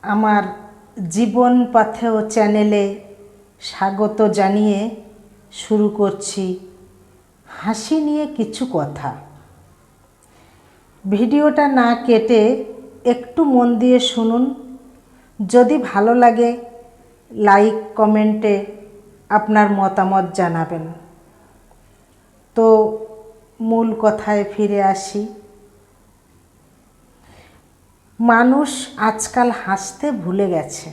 আমার জীবন পাথেয় চ্যানেলে স্বাগত জানিয়ে শুরু করছি হাসি নিয়ে কিছু কথা। ভিডিওটা না কেটে একটু মন দিয়ে শুনুন। যদি ভালো লাগে লাইক কমেন্টে আপনার মতামত জানাবেন। তো মূল কথায় ফিরে আসি। মানুষ আজকাল হাসতে ভুলে গেছে।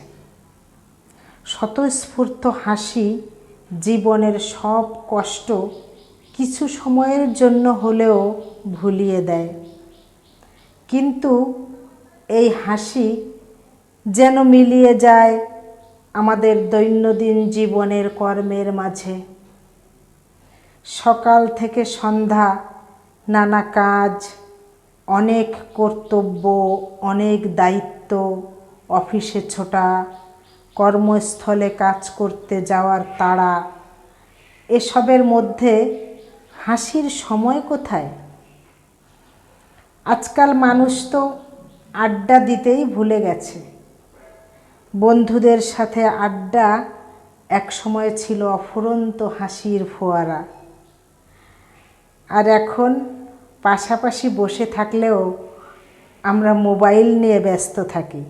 স্বতঃস্ফূর্ত হাসি জীবনের সব কষ্ট কিছু সময়ের জন্য হলেও ভুলিয়ে দেয়। কিন্তু এই হাসি যেন মিলিয়ে যায় আমাদের দৈনন্দিন জীবনের কর্মের মাঝে। সকাল থেকে সন্ধ্যা নানা কাজ, অনেক কর্তব্য, অনেক দায়িত্ব, অফিসে ছোটা, কর্মস্থলে কাজ করতে যাওয়ার তাড়া, এসবের মধ্যে হাসির সময় কোথায়? আজকাল মানুষ তো আড্ডা দিতেই ভুলে গেছে। বন্ধুদের সাথে আড্ডা একসময় ছিল অফুরন্ত হাসির ফোয়ারা। আর এখন পাশাপাশি বসে থাকলেও আমরা মোবাইল নিয়ে ব্যস্ত থাকি।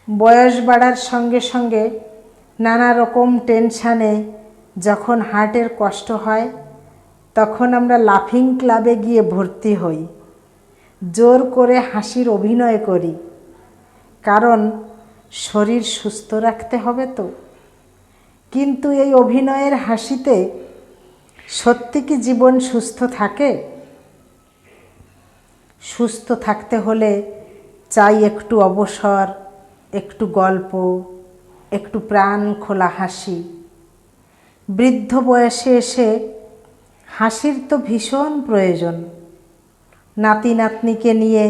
বয়স বাড়ার সঙ্গে সঙ্গে নানা রকম টেনশানে যখন হার্টের কষ্ট হয় তখন আমরা লাফিং ক্লাবে গিয়ে ভর্তি হই, জোর করে হাসির অভিনয় করি, কারণ শরীর সুস্থ রাখতে হবে তো। কিন্তু এই অভিনয়ের হাসিতে সত্যি কি জীবন সুস্থ থাকে? সুস্থ থাকতে হলে চাই একটু অবসর, একটু গল্প, একটু প্রাণ খোলা হাসি। বৃদ্ধ বয়সে এসে হাসির তো ভীষণ প্রয়োজন। নাতি নাতনিকে নিয়ে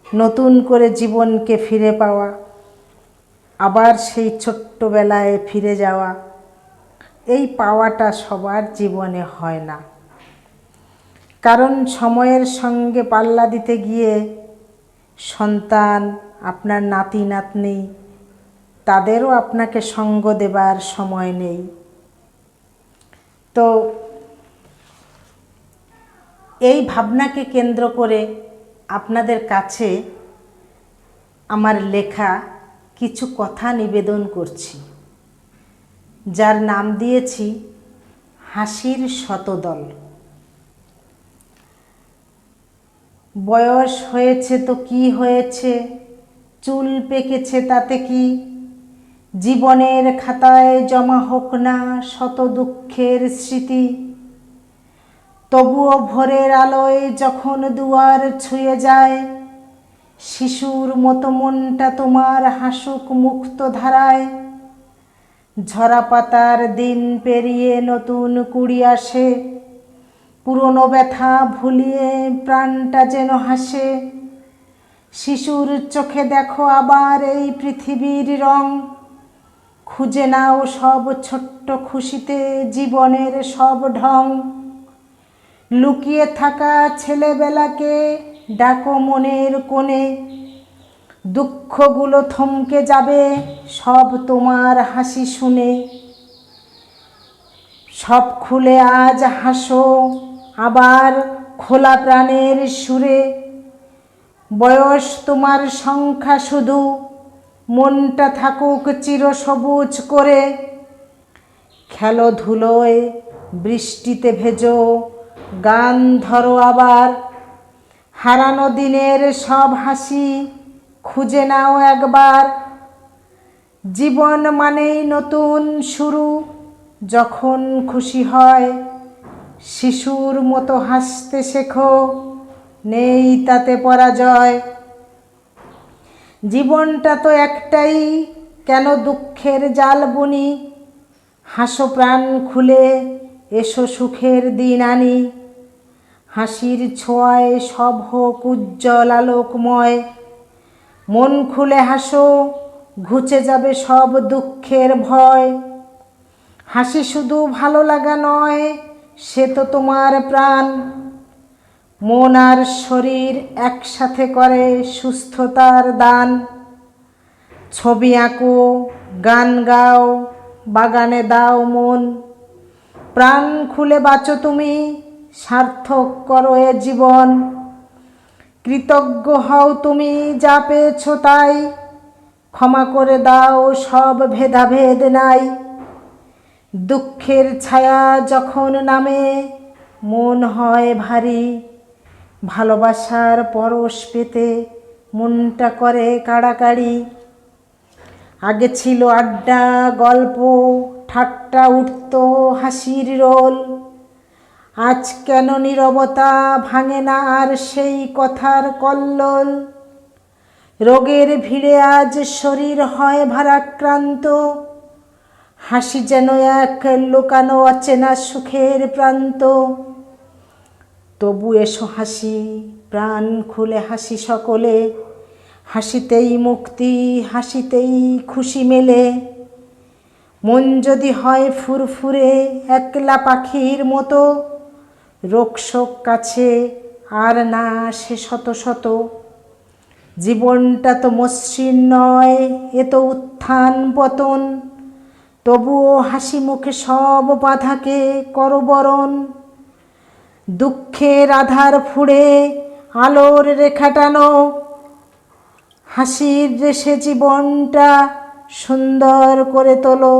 নতুন করে জীবনকে ফিরে পাওয়া, আবার সেই ছোট্টবেলায় ফিরে যাওয়া, এই পাওয়াটা সবার জীবনে হয় না। কারণ সময়ের সঙ্গে পাল্লা দিতে গিয়ে সন্তান, আপনার নাতি নাতনি, তাদেরও আপনাকে সঙ্গ দেবার সময় নেই। তো এই ভাবনাকে কেন্দ্র করে আপনাদের কাছে আমার লেখা কিছু কথা নিবেদন করছি, যার নাম দিয়েছি হাসির শতদল। বয়স হয়েছে তো কি হয়েছে, চুল পেকেছে তাতে কি, জীবনের খাতায় জমা হোক না শত দুঃখের স্মৃতি। তবুও ভোরের আলোয় যখন দুয়ার ছুঁয়ে যায়, শিশুর মতো মনটা তোমার হাসুক মুক্ত ধারায়। ঝরা পাতার দিন পেরিয়ে নতুন কুড়ি আসে, পুরনো ব্যথা ভুলিয়ে প্রাণটা যেন হাসে। শিশুর চোখে দেখো আবার এই পৃথিবীর রং, খুঁজে নাও সব ছোট্ট খুশিতে জীবনের সব ঢং। লুকিয়ে থাকা ছেলেবেলাকে ডাকো মনের কোণে, দুঃখগুলো থমকে যাবে সব তোমার হাসি শুনে। সব খুলে আজ হাসো আবার খোলা প্রাণের সুরে, বয়স তোমার সংখ্যা শুধু, মনটা থাকুক চিরসবুজ করে। খেলাধুলোয় বৃষ্টিতে ভেজো, গান ধরো আবার, হারানো দিনের সব হাসি খুঁজে নাও একবার। জীবন মানেই নতুন শুরু, যখন খুশি হয় শিশুর মতো হাসতে শেখো, নেই তাতে পরাজয়। জীবনটা তো একটাই, কেন দুঃখের জাল বুনি, হাসো প্রাণ খুলে এসো সুখের দিন আনি। হাসির ছোঁয়ায় সব হোক উজ্জ্বল আলোকময়, মন খুলে হাসো ঘুচে যাবে সব দুঃখের ভয়। হাসি শুধু ভালো লাগা নয়, সে তো তোমার প্রাণ, মন আর শরীর একসাথে করে সুস্থতার দান। ছবি আঁকো, গান গাও, বাগানে দাও মন। প্রাণ খুলে বাঁচো তুমি, সার্থক করো এ জীবন। কৃতজ্ঞ হও তুমি যা পেয়েছো তাই, ক্ষমা করে দাও সব ভেদাভেদ নাই। দুঃখের ছায়া যখন নামে মন হয় ভারী, ভালোবাসার পরশ পেতে মনটা করে কাড়াকাড়ি। আগে ছিল আড্ডা, গল্প, ঠাট্টা, উঠত হাসির রোল। আজ কেন নীরবতা, ভাঙে না আর সেই কথার কল্লোল। রোগের ভিড়ে আজ শরীর হয় ভারাক্রান্ত, হাসি যেন এক লুকানো অচেনা সুখের প্রান্ত। তবু এসো হাসি, প্রাণ খুলে হাসি সকলে। হাসিতেই মুক্তি, হাসিতেই খুশি মেলে। মন যদি হয় ফুরফুরে একলা পাখির মতো, রোগশোক কাছে আর না সে শত শত। জীবনটা তো মসৃণ নয়, এ তো উত্থান পতন। তবুও হাসি মুখে সব বাধাকে করো বরণ। দুঃখের আধার ফুঁড়ে আলোর রেখা টানো, হাসির রেশে জীবনটা সুন্দর করে তোলো।